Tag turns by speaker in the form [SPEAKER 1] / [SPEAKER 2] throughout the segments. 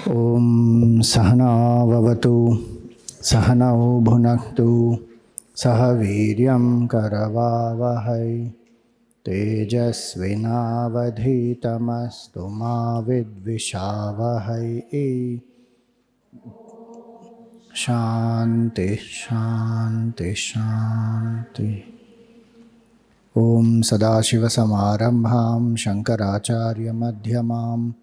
[SPEAKER 1] Om Sahana Vavatu Sahanau Bhunaktu Sahaviryam Karavavahai Tejasvinavadhitamastu ma vidvishavahai. Shanti Shanti Shanti. Om Sadashiva Samarambham Shankaracharya Madhyamam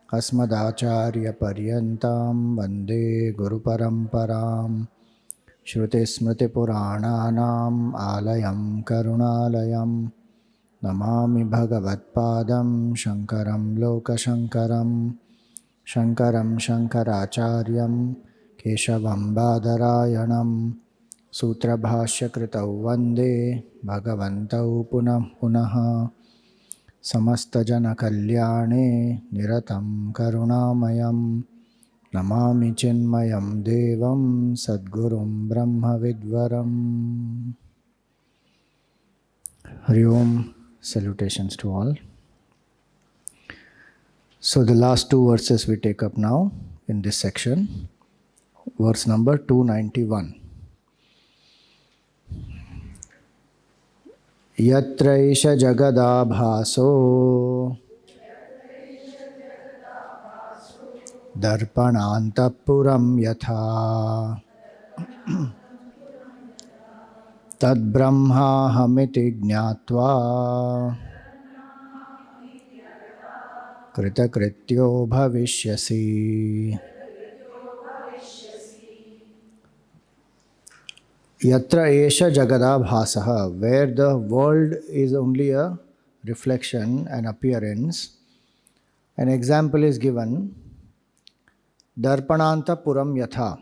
[SPEAKER 1] Asmadacharya Paryantam Vande Guru Paramparam Shruti Smriti Purananam Alayam Karunalayam Namami Bhagavatpadam Shankaram Lokashankaram Shankaram Shankaracharyam Keshavam Badarayanam Sutra Bhashya Kritau Vande Bhagavantau Punah Punaha Samasta Jana Kalyane Niratam Karunamayam Namami Chinmayam Devam Sadgurum Brahma Vidvaram. Hari Om. Salutations to all. So the last two verses we take up now in this section. Verse number 291. Yatraisha jagadabhaso darpanantapuram yatha tad brahma hamiti jnatva kritakrityo bhavishyasi. Yatra esha jagadabhasaha, where the world is only a reflection, an appearance. An example is given. Darpananta puram yatha.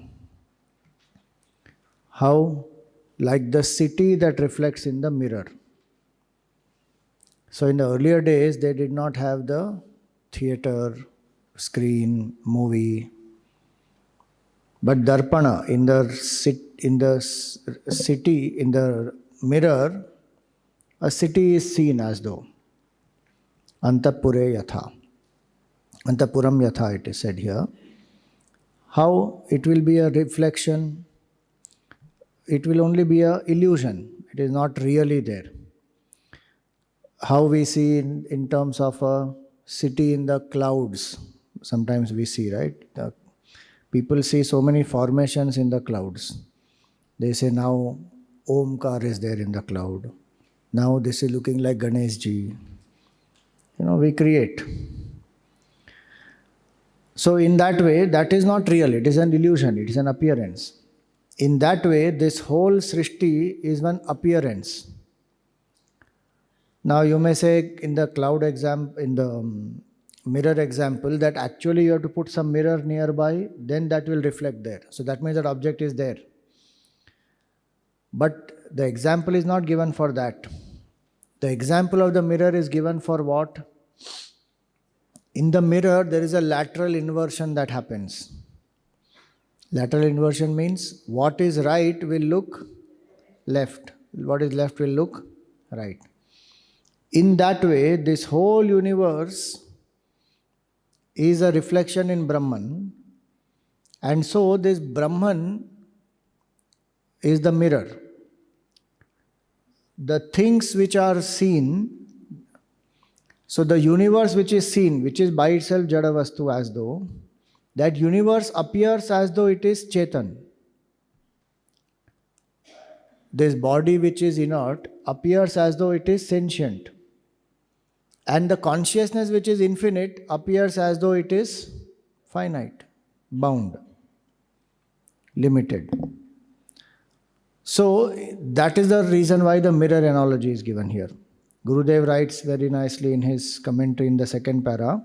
[SPEAKER 1] How? Like the city that reflects in the mirror. So in the earlier days, they did not have the theater, screen, movie. But darpana, in the city, in the mirror, a city is seen as though. Antapure yatha. Antapuram yatha, it is said here. How it will be a reflection? It will only be an illusion. It is not really there. How we see in terms of a city in the clouds. Sometimes we see, right? People see so many formations in the clouds. They say now Omkar is there in the cloud. Now this is looking like Ganeshji. We create. So in that way, that is not real. It is an illusion. It is an appearance. In that way, this whole Srishti is one appearance. Now you may say in the cloud example, in the mirror example, that actually you have to put some mirror nearby, then that will reflect there. So that means that object is there. But the example is not given for that. The example of the mirror is given for what? In the mirror, there is a lateral inversion that happens. Lateral inversion means what is right will look left. What is left will look right. In that way, this whole universe is a reflection in Brahman. And so this Brahman is the mirror. The things which are seen, so the universe which is seen, which is by itself Jadavastu as though, that universe appears as though it is Chetan. This body which is inert appears as though it is sentient. And the consciousness which is infinite appears as though it is finite, bound, limited. So that is the reason why the mirror analogy is given here. Gurudev writes very nicely in his commentary in the second para,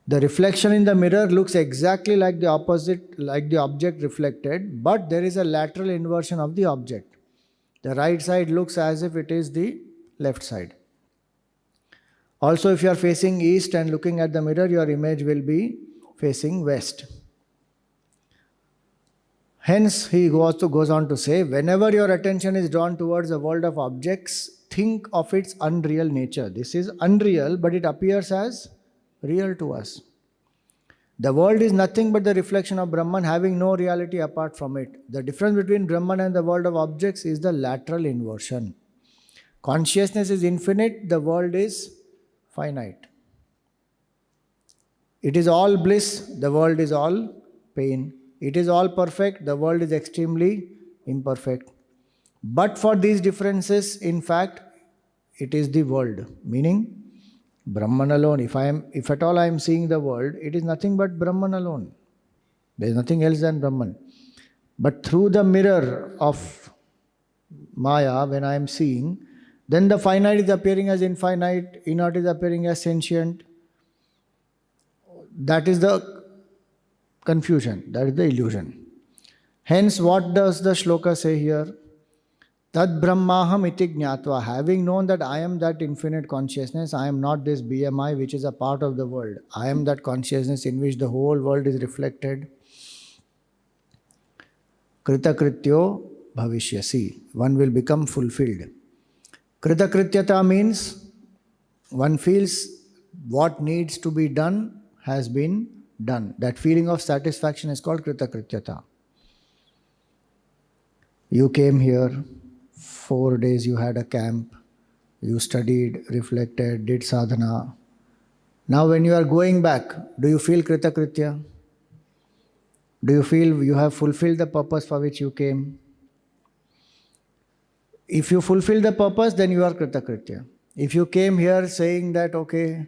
[SPEAKER 1] the reflection in the mirror looks exactly like the opposite, like the object reflected, but there is a lateral inversion of the object. The right side looks as if it is the left side. Also, if you are facing east and looking at the mirror, your image will be facing west. Hence, he also goes on to say, whenever your attention is drawn towards the world of objects, think of its unreal nature. This is unreal, but it appears as real to us. The world is nothing but the reflection of Brahman, having no reality apart from it. The difference between Brahman and the world of objects is the lateral inversion. Consciousness is infinite, the world is finite. It is all bliss, the world is all pain. It is all perfect, the world is extremely imperfect. But for these differences, in fact, it is the world. Meaning, Brahman alone. If at all I am seeing the world, it is nothing but Brahman alone. There is nothing else than Brahman. But through the mirror of Maya, when I am seeing, then the finite is appearing as infinite, inert is appearing as sentient. That is the confusion, that is the illusion. Hence, what does the shloka say here? Tad Brahmaham iti jnatva. Having known that I am that infinite consciousness, I am not this BMI which is a part of the world. I am that consciousness in which the whole world is reflected. Kritakrityo bhavishyasi. One will become fulfilled. Kritakrityata means one feels what needs to be done has been done. That feeling of satisfaction is called kritakrityata. You came here, 4 days you had a camp, you studied, reflected, did sadhana. Now when you are going back, do you feel kritakritya? Do you feel you have fulfilled the purpose for which you came? If you fulfill the purpose, then you are kritakritya. If you came here saying that, okay,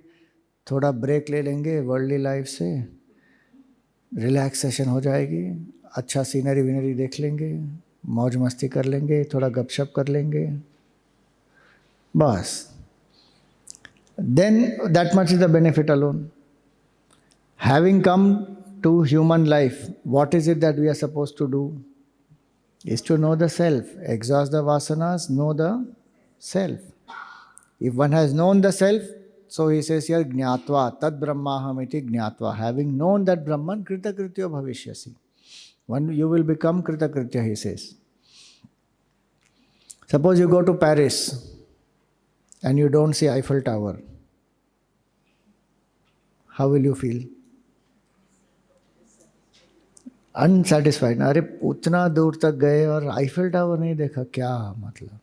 [SPEAKER 1] थोड़ा break ले लेंगे worldly life से, relaxation हो जाएगी, अच्छा scenery विनरी देख लेंगे, मौज मस्ती कर लेंगे, थोड़ा गपशप कर लेंगे, बस, then that much is the benefit alone. Having come to human life, what is it that we are supposed to do? Is to know the self, exhaust the vasanas, know the self. If one has known the self, so he says here, jnatva, tad brahmaham iti jnatva. Having known that Brahman, kritakrityo bhavishyasi. One, you will become kritakritya, he says. Suppose you go to Paris and you don't see Eiffel Tower. How will you feel? Unsatisfied. अरे उतना दूर तक गए और Eiffel tower नहीं देखा, क्या मतलब?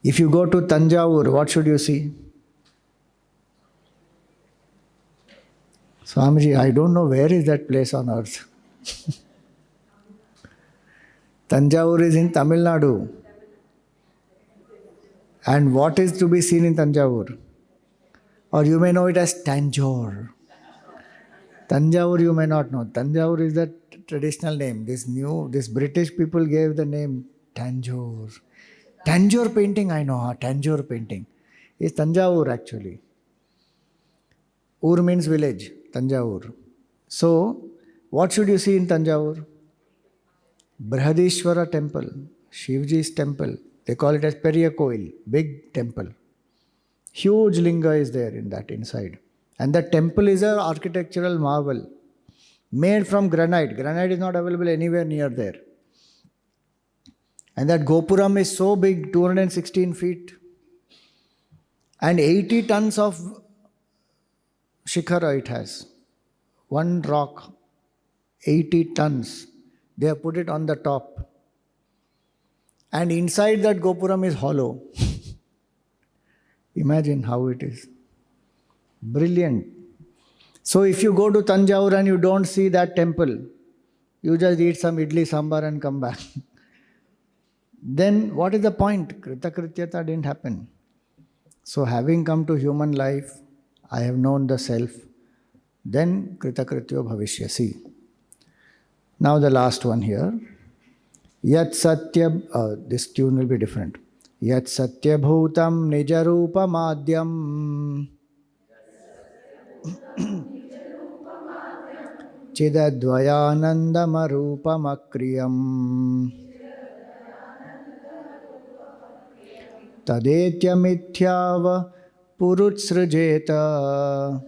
[SPEAKER 1] If you go to Tanjavur, what should you see? Swamiji, I don't know where is that place on earth. Tanjavur is in Tamil Nadu. And what is to be seen in Tanjavur? Or you may know it as Tanjore. Tanjavur you may not know. Tanjavur is the traditional name. This British people gave the name Tanjore. Tanjore painting, I know. Tanjore painting. It's Tanjavur actually. Ur means village, Tanjavur. So, what should you see in Tanjavur? Brihadishwara temple, Shivji's temple. They call it as Periyakoil, big temple. Huge linga is there in that inside. And the temple is an architectural marvel, made from granite. Granite is not available anywhere near there. And that Gopuram is so big, 216 feet. And 80 tons of shikhara it has. One rock, 80 tons. They have put it on the top. And inside that Gopuram is hollow. Imagine how it is. Brilliant. So if you go to Tanjavur and you don't see that temple, you just eat some idli sambar and come back. Then what is the point? Kritakrityata didn't happen. So having come to human life, I have known the self, then kritakrityo bhavishyasi. Now the last one here. Yat satya, this tune will be different. Yat satya bhutam nijarupa madhyam chidadvayanandamarupamakryam tadetyamityava purutsrujeta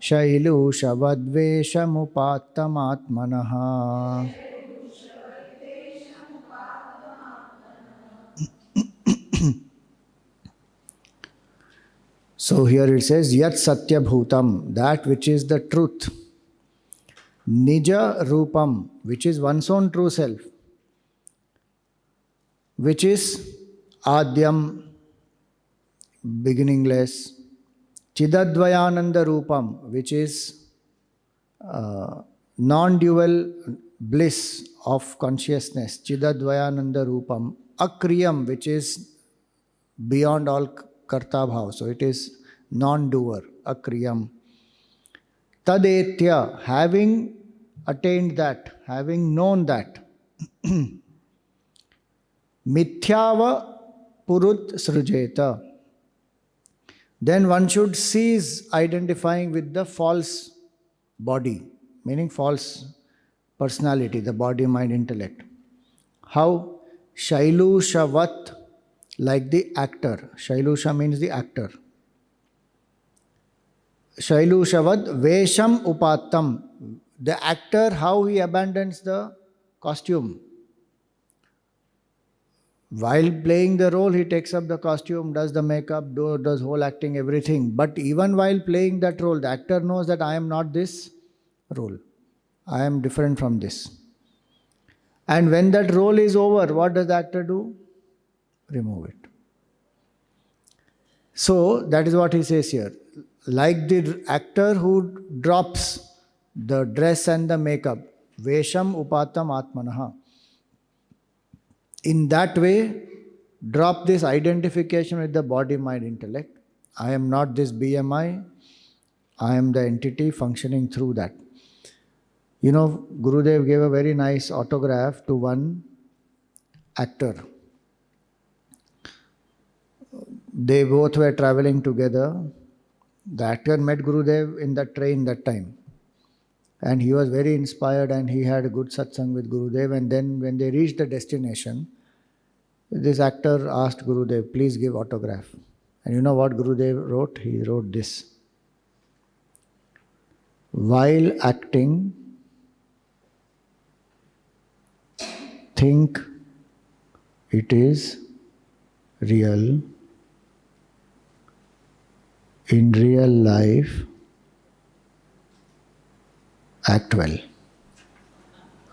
[SPEAKER 1] शैलूषवद्वेषमुपात्तमात्मनः. So here it says, Yat Satya Bhutam, that which is the truth. Nija Rupam, which is one's own true self. Which is Adyam, beginningless. Chidadvayananda Rupam, which is non-dual bliss of consciousness. Chidadvayananda Rupam. Akriyam, which is beyond all karta bhav. So it is non-doer. Akriyam. Tadetya, having attained that, having known that. Mithyava purut srujeta. Then one should cease identifying with the false body, meaning false personality, the body, mind, intellect. How? Shailushavat, like the actor. Shailusha means the actor. Shailushavat vesham upattam. The actor, how he abandons the costume. While playing the role, he takes up the costume, does the makeup, does whole acting, everything. But even while playing that role, the actor knows that I am not this role. I am different from this. And when that role is over, what does the actor do? Remove it. So, that is what he says here. Like the actor who drops the dress and the makeup, Vesham upatam atmanaha. In that way, drop this identification with the body, mind, intellect. I am not this BMI. I am the entity functioning through that. You know, Gurudev gave a very nice autograph to one actor. They both were traveling together. The actor met Gurudev in the train that time. And he was very inspired and he had a good satsang with Gurudev. And then when they reached the destination, this actor asked Gurudev, please give autograph. And you know what Gurudev wrote? He wrote this. While acting, think it is real. In real life, act well.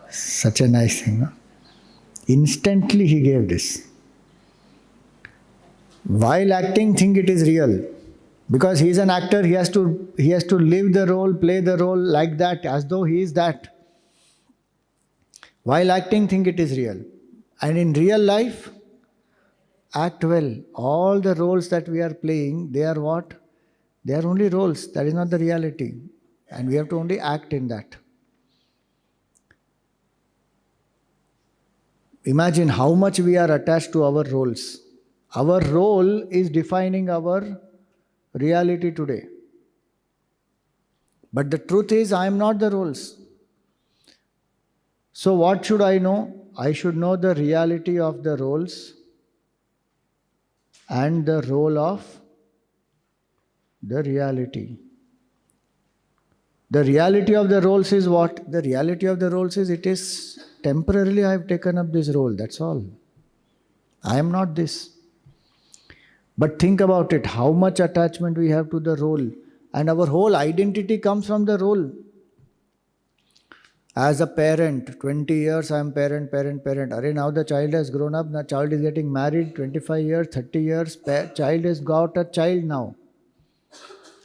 [SPEAKER 1] Such a nice thing, no? Instantly he gave this. While acting, think it is real. Because he is an actor, he has to live the role, play the role like that, as though he is that. While acting, think it is real. And in real life, act well. All the roles that we are playing, they are what? They are only roles. That is not the reality. And we have to only act in that. Imagine how much we are attached to our roles. Our role is defining our reality today. But the truth is, I am not the roles. So what should I know? I should know the reality of the roles and the role of the reality. The reality of the roles is what? The reality of the roles is it is temporarily I have taken up this role, that's all. I am not this. But think about it, how much attachment we have to the role. And our whole identity comes from the role. As a parent, 20 years I am parent. Now the child has grown up, the child is getting married, 25 years, 30 years, child has got a child now.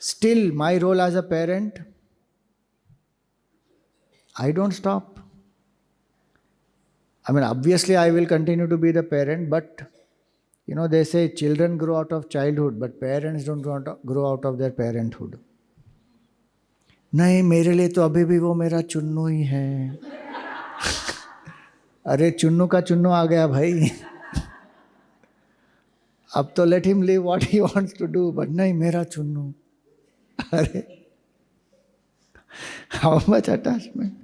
[SPEAKER 1] Still, my role as a parent, I don't stop. I mean, obviously I will continue to be the parent, but you know, they say children grow out of childhood, but parents don't grow out of their parenthood. नहीं मेरे लिए तो अभी भी वो मेरा चुन्नू ही है. अरे चुन्नू का चुन्नू आ गया भाई. अब तो let him live what he wants to do, but नहीं मेरा चुन्नू. अरे how much attachment?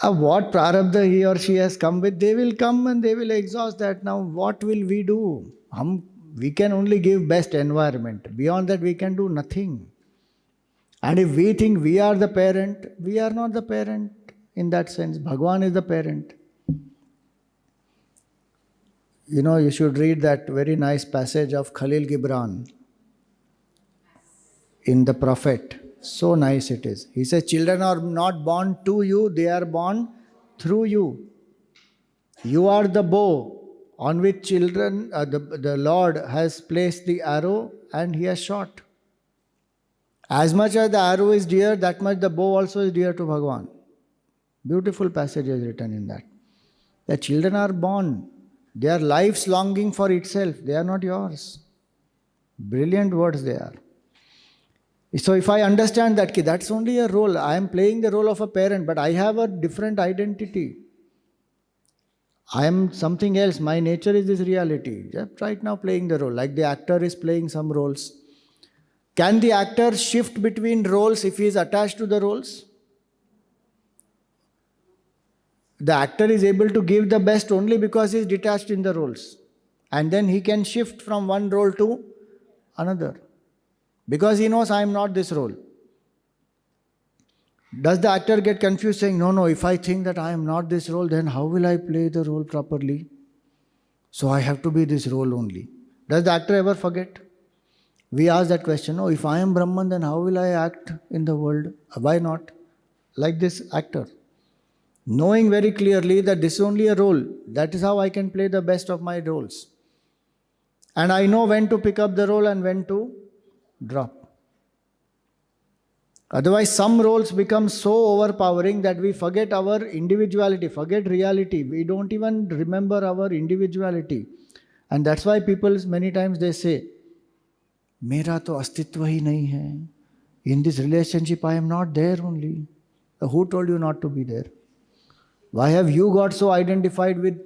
[SPEAKER 1] What prarabdha he or she has come with, they will come and they will exhaust that. Now what will we do? We can only give best environment. Beyond that we can do nothing. And if we think we are the parent, we are not the parent in that sense. Bhagwan is the parent. You know, you should read that very nice passage of Khalil Gibran. in the prophet. So nice it is. He says, children are not born to you, they are born through you. You are the bow on which the Lord has placed the arrow and he has shot. As much as the arrow is dear, that much the bow also is dear to Bhagavan. Beautiful passage is written in that. The children are born. Their lives longing for itself. They are not yours. Brilliant words they are. So if I understand that, that's only a role. I am playing the role of a parent, but I have a different identity. I am something else. My nature is this reality. Just right now playing the role. Like the actor is playing some roles. Can the actor shift between roles if he is attached to the roles? The actor is able to give the best only because he is detached in the roles. And then he can shift from one role to another. Because he knows I am not this role. Does the actor get confused saying, no, if I think that I am not this role, then how will I play the role properly? So I have to be this role only. Does the actor ever forget? We ask that question, if I am Brahman, then how will I act in the world? Why not? Like this actor. Knowing very clearly that this is only a role. That is how I can play the best of my roles. And I know when to pick up the role and when to drop. Otherwise, some roles become so overpowering that we forget our individuality, forget reality. We don't even remember our individuality. And that's why people many times they say, Mera to astitva hi nahi hai. In this relationship, I am not there only. Who told you not to be there? Why have you got so identified with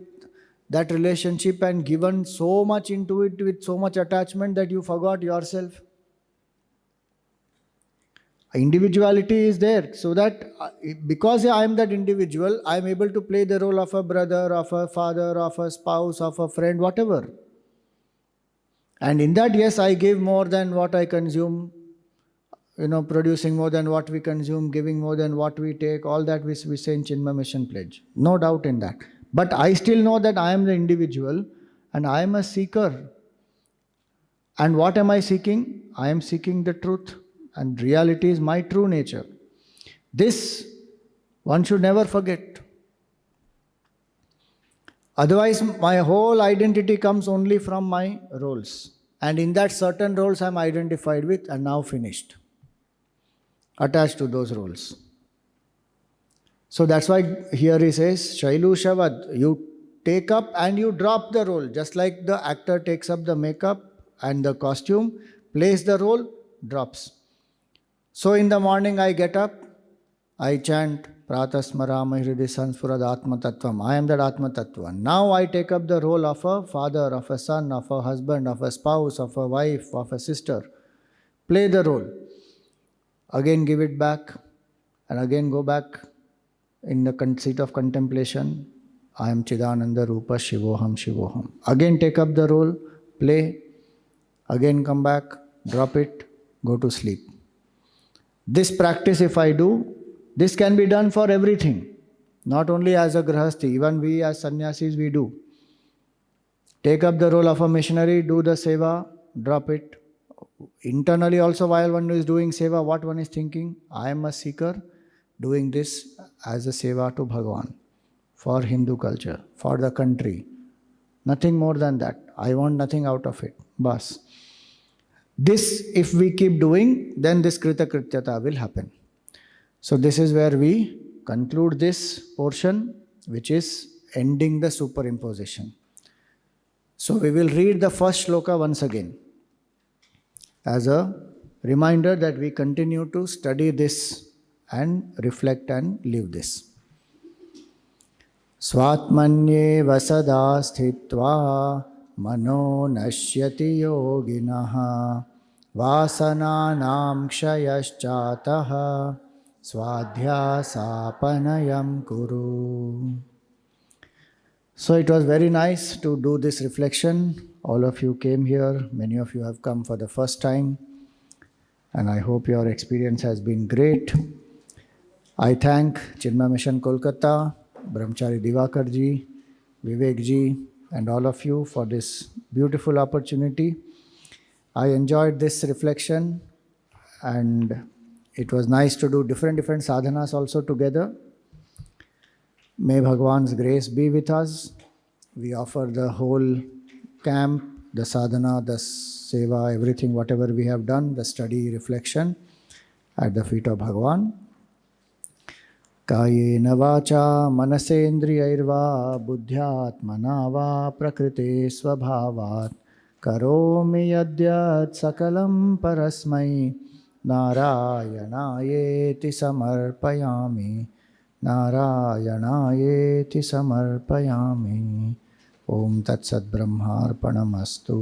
[SPEAKER 1] that relationship and given so much into it with so much attachment that you forgot yourself? Individuality is there, so that because I am that individual, I am able to play the role of a brother, of a father, of a spouse, of a friend, whatever. And in that, yes, I give more than what I consume, producing more than what we consume, giving more than what we take, all that we say in Chinmaya Mission Pledge. No doubt in that. But I still know that I am the individual and I am a seeker. And what am I seeking? I am seeking the truth. And reality is my true nature. This one should never forget. Otherwise, my whole identity comes only from my roles. And in that certain roles I am identified with and now finished. Attached to those roles. So that's why here he says, Shailu Shavad, you take up and you drop the role. Just like the actor takes up the makeup and the costume, plays the role, drops. So in the morning I get up, I chant Pratasmarama Hridi Sanspurad Atma Tattvam. I am that Atma Tattva. Now I take up the role of a father, of a son, of a husband, of a spouse, of a wife, of a sister. Play the role. Again give it back and again go back in the seat of contemplation. I am Chidananda Rupa Shivoham Shivoham. Again take up the role, play, again come back, drop it, go to sleep. This practice if I do, this can be done for everything. Not only as a grahasti, even we as sannyasis we do. Take up the role of a missionary, do the seva, drop it. Internally also while one is doing seva, what one is thinking? I am a seeker doing this as a seva to Bhagavan, for Hindu culture, for the country. Nothing more than that. I want nothing out of it. Bas. This, if we keep doing, then this Krita Krityata will happen. So this is where we conclude this portion, which is ending the superimposition. So we will read the first shloka once again, as a reminder that we continue to study this and reflect and live this. Swatmanye sada sthitva mano nashyati yoginaha vasananam kshayaschataha swadhyasapanayam kuru. So it was very nice to do this reflection. All of you came here, many of you have come for the first time, and I hope your experience has been great. I thank Chinmaya Mission Kolkata, Brahmachari Divakar ji, Vivek ji, and all of you for this beautiful opportunity. I enjoyed this reflection and it was nice to do different sadhanas also together. May Bhagwan's grace be with us. We offer the whole camp, the sadhana, the seva, everything, whatever we have done, the study, reflection at the feet of Bhagwan. कायेन वाचा मनसेन्द्रियैर्वा बुद्ध्यात्मना वा प्रकृते स्वभावात् करोमि यद्यत् सकलं परस्मै नारायणायेति समर्पयामि नारायणायेति समर्पयामि. ॐ तत्सद्ब्रह्मार्पणमस्तु.